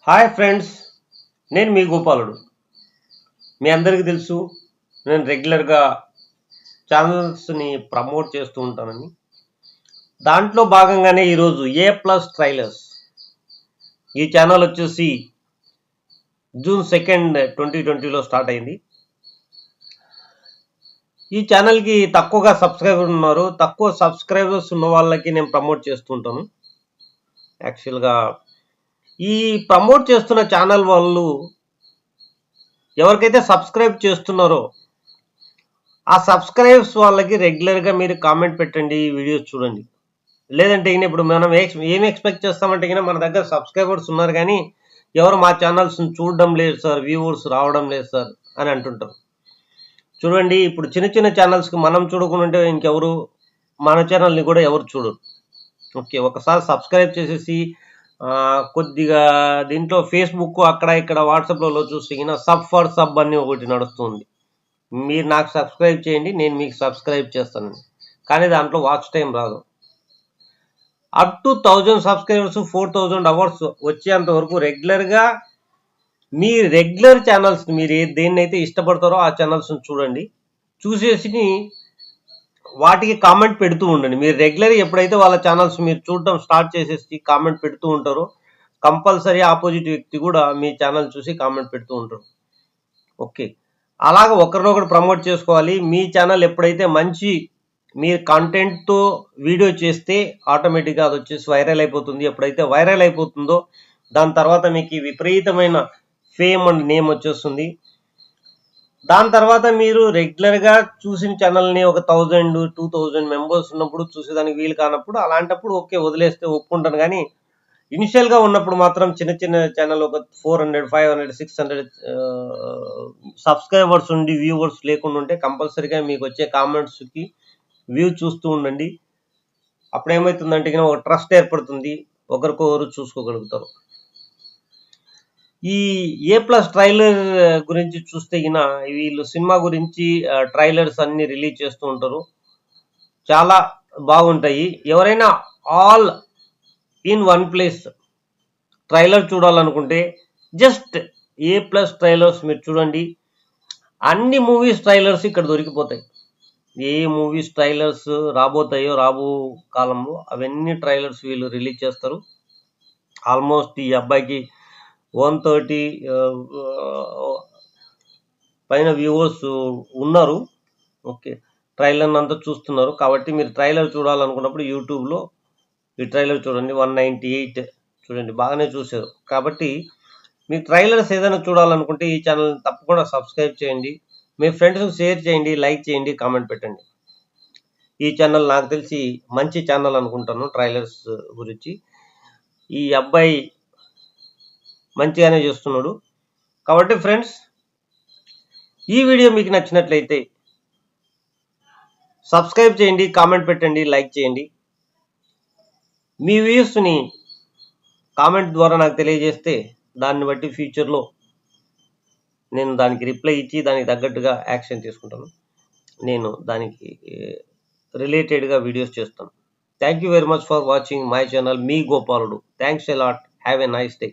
Hi friends, నేను మీ గోపాలుడు. మీ అందరికీ తెలుసు, నేను రెగ్యులర్గా ఛానల్స్ని ప్రమోట్ చేస్తూ ఉంటానని. దాంట్లో భాగంగానే ఈరోజు A+ ట్రైలర్స్ ఈ ఛానల్ వచ్చేసి June 2, 2020లో స్టార్ట్ అయింది. ఈ ఛానల్కి తక్కువగా సబ్స్క్రైబర్ ఉన్నారు. తక్కువ సబ్స్క్రైబర్స్ ఉన్న వాళ్ళకి నేను ప్రమోట్ చేస్తుంటాను. యాక్చువల్గా ఈ ప్రమోట్ చేస్తున్న ఛానల్ వాళ్ళు ఎవరికైతే సబ్స్క్రైబ్ చేస్తున్నారో ఆ సబ్స్క్రైబ్స్ వాళ్ళకి రెగ్యులర్గా మీరు కామెంట్ పెట్టండి, వీడియోస్ చూడండి. లేదంటే ఇప్పుడు మనం ఏం ఎక్స్పెక్ట్ చేస్తామంటే మన దగ్గర సబ్స్క్రైబర్స్ ఉన్నారు కానీ ఎవరు మా ఛానల్స్ చూడడం లేదు సార్, వ్యూవర్స్ రావడం లేదు సార్ అని అంటుంటారు. చూడండి, ఇప్పుడు చిన్న చిన్న ఛానల్స్కి మనం చూడకుండా ఇంకెవరు మన ఛానల్ని కూడా ఎవరు చూడరు. ఓకే, ఒకసారి సబ్స్క్రైబ్ చేసేసి కొద్దిగా దీంట్లో ఫేస్బుక్ అక్కడ ఇక్కడ వాట్సాప్లలో చూసి సబ్ ఫర్ సబ్ అని ఒకటి నడుస్తుంది. మీరు నాకు సబ్స్క్రైబ్ చేయండి, నేను మీకు సబ్స్క్రైబ్ చేస్తాను, కానీ దాంట్లో వాచ్ టైం రాదు. అప్ టు 1000 సబ్స్క్రైబర్స్ 4000 అవర్స్ వచ్చేంత వరకు రెగ్యులర్గా మీ రెగ్యులర్ ఛానల్స్ మీరు దేన్నైతే ఇష్టపడతారో ఆ ఛానల్స్ చూడండి. చూసేసి వాటికి కామెంట్ పెడుతూ ఉండండి. మీరు రెగ్యులర్ ఎప్పుడైతే వాళ్ళ ఛానల్స్ మీరు చూడడం స్టార్ట్ చేసేసి కామెంట్ పెడుతూ ఉంటారో కంపల్సరీ ఆపోజిట్ వ్యక్తి కూడా మీ ఛానల్ చూసి కామెంట్ పెడుతూ ఉంటారు. ఓకే, అలాగ ఒకరినొకరు ప్రమోట్ చేసుకోవాలి. మీ ఛానల్ ఎప్పుడైతే మంచి మీరు కంటెంట్తో వీడియో చేస్తే ఆటోమేటిక్గా అది వచ్చేసి వైరల్ అయిపోతుంది. ఎప్పుడైతే వైరల్ అయిపోతుందో దాని తర్వాత మీకు విపరీతమైన ఫేమ్ అండ్ నేమ్ వచ్చేస్తుంది. దాని తర్వాత మీరు రెగ్యులర్గా చూసిన ఛానల్ని ఒక 1000-2000 మెంబర్స్ ఉన్నప్పుడు చూసేదానికి వీలు కానప్పుడు అలాంటప్పుడు ఓకే వదిలేస్తే ఒప్పుకుంటాను. కానీ ఇనిషియల్గా ఉన్నప్పుడు మాత్రం చిన్న చిన్న ఛానల్ ఒక 400, 500, 600 సబ్స్క్రైబర్స్ ఉండి వ్యూవర్స్ లేకుండా ఉంటే కంపల్సరీగా మీకు వచ్చే కామెంట్స్కి వ్యూ చూస్తూ ఉండండి. అప్పుడు ఏమవుతుందంటే ఒక ట్రస్ట్ ఏర్పడుతుంది, ఒకరికొకరు చూసుకోగలుగుతారు. ఈ A+ ట్రైలర్ గురించి చూస్తే వీళ్ళు సినిమా గురించి ట్రైలర్స్ అన్ని రిలీజ్ చేస్తూ ఉంటారు, చాలా బాగుంటాయి. ఎవరైనా all in one place trailer చూడాలనుకుంటే జస్ట్ A+ ట్రైలర్స్ మీరు చూడండి. అన్ని మూవీస్ ట్రైలర్స్ ఇక్కడ దొరికిపోతాయి. ఏ మూవీస్ ట్రైలర్స్ రాబోతాయో రాబో కాలంలో అవన్నీ ట్రైలర్స్ వీళ్ళు రిలీజ్ చేస్తారు. ఆల్మోస్ట్ ఈ అబ్బాయికి 130 పైన వ్యూవర్స్ ఉన్నారు. ఓకే, ట్రైలర్ అంతా చూస్తున్నారు. కాబట్టి మీరు ట్రైలర్ చూడాలనుకున్నప్పుడు యూట్యూబ్లో ఈ ట్రైలర్ చూడండి. 198 చూడండి, బాగానే చూశారు. కాబట్టి మీ ట్రైలర్స్ ఏదైనా చూడాలనుకుంటే ఈ ఛానల్ తప్పకుండా సబ్స్క్రైబ్ చేయండి, మీ ఫ్రెండ్స్కి షేర్ చేయండి, లైక్ చేయండి, కామెంట్ పెట్టండి. ఈ ఛానల్ నాకు తెలిసి మంచి ఛానల్ అనుకుంటాను ట్రైలర్స్ గురించి. ఈ అబ్బాయి మంచిగానే చేస్తున్నాడు. కాబట్టి ఫ్రెండ్స్, ఈ వీడియో మీకు నచ్చినట్లయితే సబ్స్క్రైబ్ చేయండి, కామెంట్ పెట్టండి, లైక్ చేయండి. మీ వ్యూస్ని కామెంట్ ద్వారా నాకు తెలియజేస్తే దాన్ని బట్టి ఫ్యూచర్లో నేను దానికి రిప్లై ఇచ్చి దానికి తగ్గట్టుగా యాక్షన్ తీసుకుంటాను. నేను దానికి రిలేటెడ్గా వీడియోస్ చేస్తాను. Thank you very much for watching my channel, మీ గోపాలుడు. Thanks a lot. Have a nice day.